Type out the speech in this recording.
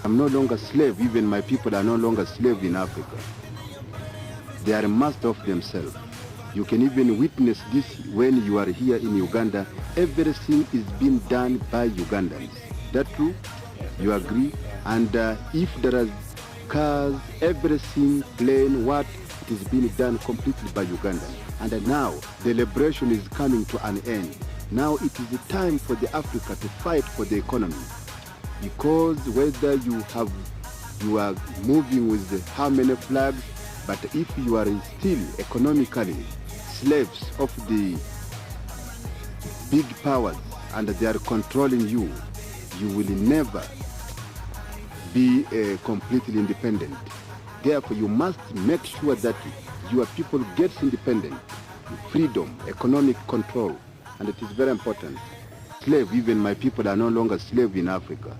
I'm no longer slave. Even my people are no longer slave in Africa. They are master of themselves. You can even witness this when you are here in Uganda. Everything is being done by Ugandans. That true? You agree? And if there are cars, everything, plane, what, it is being done completely by Ugandans. And now the liberation is coming to an end. Now it is the time for the Africa to fight for the economy. Because whether you are moving with how many flags, but if you are still economically slaves of the big powers and they are controlling you, you will never be completely independent. Therefore, you must make sure that your people get independent, freedom, economic control, and it is very important. Slave, even my people are no longer slave in Africa.